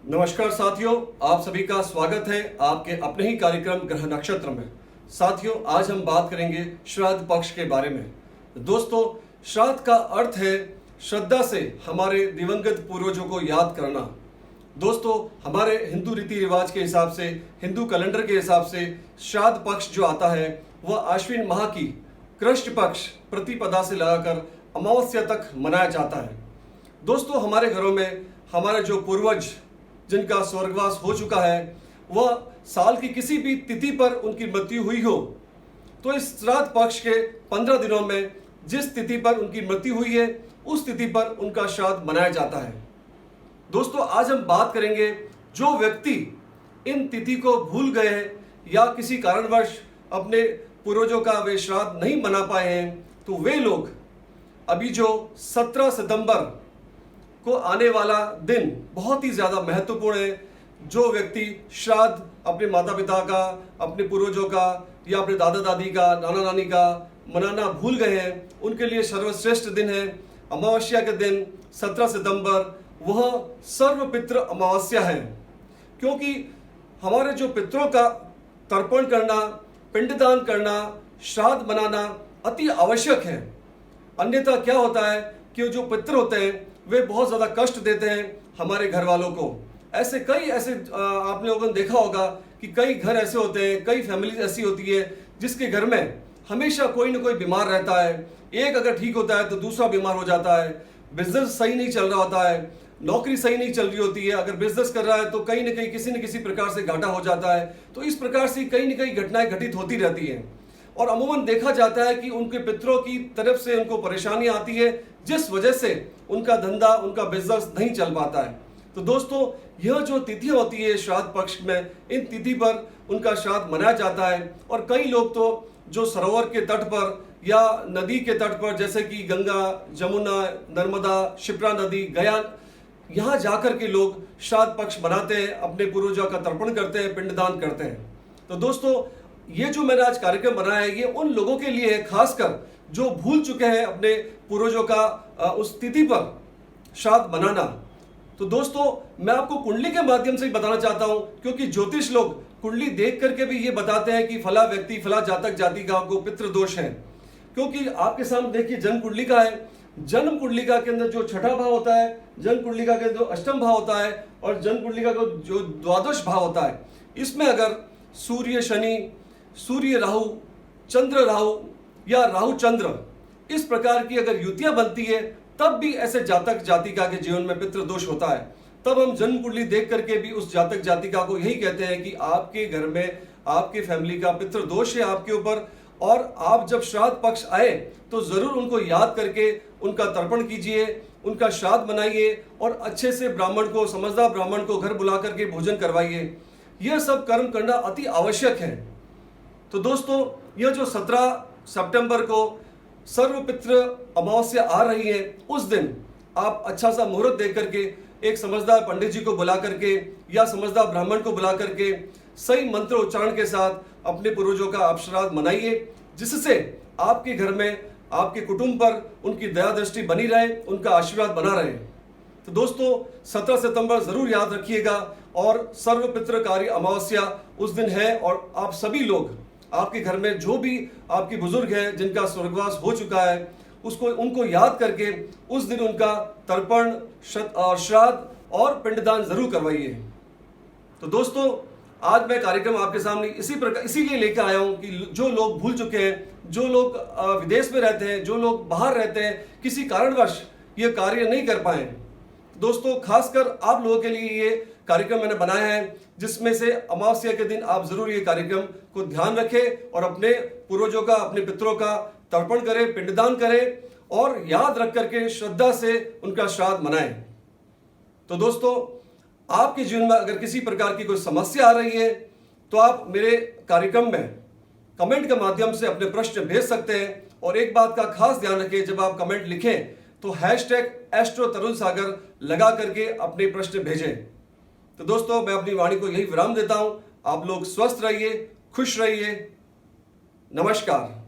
नमस्कार साथियों, आप सभी का स्वागत है आपके अपने ही कार्यक्रम ग्रह नक्षत्र में। साथियों, आज हम बात करेंगे श्राद्ध पक्ष के बारे में। दोस्तों, श्राद्ध का अर्थ है श्रद्धा से हमारे दिवंगत पूर्वजों को याद करना। दोस्तों, हमारे हिंदू रीति रिवाज के हिसाब से, हिंदू कैलेंडर के हिसाब से श्राद्ध पक्ष जो आता है वह आश्विन माह की कृष्ण पक्ष प्रतिपदा से लगाकर अमावस्या तक मनाया जाता है। दोस्तों, हमारे घरों में हमारे जो पूर्वज जिनका स्वर्गवास हो चुका है, वह साल की किसी भी तिथि पर उनकी मृत्यु हुई हो तो इस श्राद्ध पक्ष के 15 दिनों में जिस तिथि पर उनकी मृत्यु हुई है उस तिथि पर उनका श्राद्ध मनाया जाता है। दोस्तों, आज हम बात करेंगे जो व्यक्ति इन तिथि को भूल गए हैं या किसी कारणवश अपने पूर्वजों का वे श्राद्ध नहीं मना पाए हैं, तो वे लोग अभी जो 17 सितंबर को आने वाला दिन बहुत ही ज़्यादा महत्वपूर्ण है। जो व्यक्ति श्राद्ध अपने माता पिता का, अपने पूर्वजों का या अपने दादा दादी का, नाना नानी का मनाना भूल गए हैं, उनके लिए सर्वश्रेष्ठ दिन है अमावस्या के दिन 17 सितंबर। वह सर्वपितृ अमावस्या है, क्योंकि हमारे जो पितरों का तर्पण करना, पिंडदान करना, श्राद्ध मनाना अति आवश्यक है। अन्यथा क्या होता है कि जो पितर होते हैं वे बहुत ज़्यादा कष्ट देते हैं हमारे घर वालों को। ऐसे आप लोगों ने देखा होगा कि कई घर ऐसे होते हैं, कई फैमिली ऐसी होती है जिसके घर में हमेशा कोई ना कोई बीमार रहता है। एक अगर ठीक होता है तो दूसरा बीमार हो जाता है। बिजनेस सही नहीं चल रहा होता है, नौकरी सही नहीं चल रही होती है। अगर बिजनेस कर रहा है तो कहीं ना कहीं किसी न किसी प्रकार से घाटा हो जाता है। तो इस प्रकार से कहीं ना कहीं घटनाएं घटित होती रहती हैं और अमूमन देखा जाता है कि उनके पितरों की तरफ से उनको परेशानी आती है, जिस वजह से उनका धंधा, उनका बिजनेस नहीं चल पाता है। तो दोस्तों, यह जो तिथि होती है श्राद्ध पक्ष में, इन तिथि पर उनका श्राद्ध मनाया जाता है। और कई लोग तो जो सरोवर के तट पर या नदी के तट पर, जैसे कि गंगा, जमुना, नर्मदा, शिप्रा नदी, गया, यहाँ जाकर के लोग श्राद्ध पक्ष मनाते हैं, अपने पूर्वजों का तर्पण करते हैं, पिंडदान करते हैं। तो दोस्तों, ये जो मैंने आज कार्यक्रम बनाया है, ये उन लोगों के लिए है, खासकर जो भूल चुके हैं अपने पूर्वजों का उस तिथि पर श्राद्ध मनाना। तो दोस्तों, मैं आपको कुंडली के माध्यम से ही बताना चाहता हूं, क्योंकि ज्योतिष लोग कुंडली देख करके भी ये बताते हैं कि फला व्यक्ति, फला जातक जातिका को पितृ दोष है। क्योंकि आपके सामने देखिए जन्म कुंडलिका है, जन्म कुंडलिका के अंदर जो छठा भाव होता है, जन्म कुंडलिका के अंदर अष्टम भाव होता है और जन्म कुंडलिका का जो द्वादश भाव होता है, इसमें अगर सूर्य शनि, सूर्य राहु, चंद्र राहु या राहु चंद्र, इस प्रकार की अगर युतियां बनती है, तब भी ऐसे जातक जातिका के जीवन में पितृ दोष होता है। तब हम जन्म कुंडली देख करके भी उस जातक जातिका को यही कहते हैं कि आपके घर में, आपके फैमिली का पितृ दोष है आपके ऊपर, और आप जब श्राद्ध पक्ष आए तो जरूर उनको याद करके उनका तर्पण कीजिए, उनका श्राद्ध मनाइए और अच्छे से ब्राह्मण को, समझदार ब्राह्मण को घर बुला करके भोजन करवाइए। यह सब कर्म करना अति आवश्यक है। तो दोस्तों, यह जो 17 सितंबर को सर्वपितृ अमावस्या आ रही है, उस दिन आप अच्छा सा मुहूर्त देख करके एक समझदार पंडित जी को बुला करके या समझदार ब्राह्मण को बुला करके सही मंत्र उच्चारण के साथ अपने पूर्वजों का आप श्राद्ध मनाइए, जिससे आपके घर में, आपके कुटुंब पर उनकी दया दृष्टि बनी रहे, उनका आशीर्वाद बना रहे। तो दोस्तों, 17 सितंबर जरूर याद रखिएगा और सर्वपितृकारी अमावस्या उस दिन है। और आप सभी लोग, आपके घर में जो भी आपके बुजुर्ग हैं जिनका स्वर्गवास हो चुका है, उनको याद करके उस दिन उनका तर्पण, श्राद्ध और पिंडदान जरूर करवाइए। तो दोस्तों, आज मैं कार्यक्रम आपके सामने इसीलिए लेकर आया हूं कि जो लोग भूल चुके हैं, जो लोग विदेश में रहते हैं, जो लोग बाहर रहते हैं, किसी कारणवश ये कार्य नहीं कर पाए, दोस्तों खासकर आप लोगों के लिए ये कार्यक्रम मैंने बनाया है, जिसमें से अमावस्या के दिन आप जरूर ये कार्यक्रम को ध्यान रखें और अपने पूर्वजों का, अपने पितरों का तर्पण करें, पिंडदान करें और याद रख करके श्रद्धा से उनका श्राद्ध मनाएं। तो दोस्तों, आपके जीवन में अगर किसी प्रकार की कोई समस्या आ रही है तो आप मेरे कार्यक्रम में कमेंट के माध्यम से अपने प्रश्न भेज सकते हैं। और एक बात का खास ध्यान रखें, जब आप कमेंट लिखें तो #एस्ट्रो लगा करके अपने प्रश्न भेजें। तो दोस्तों, मैं अपनी वाणी को यही विराम देता हूं। आप लोग स्वस्थ रहिए, खुश रहिए। नमस्कार।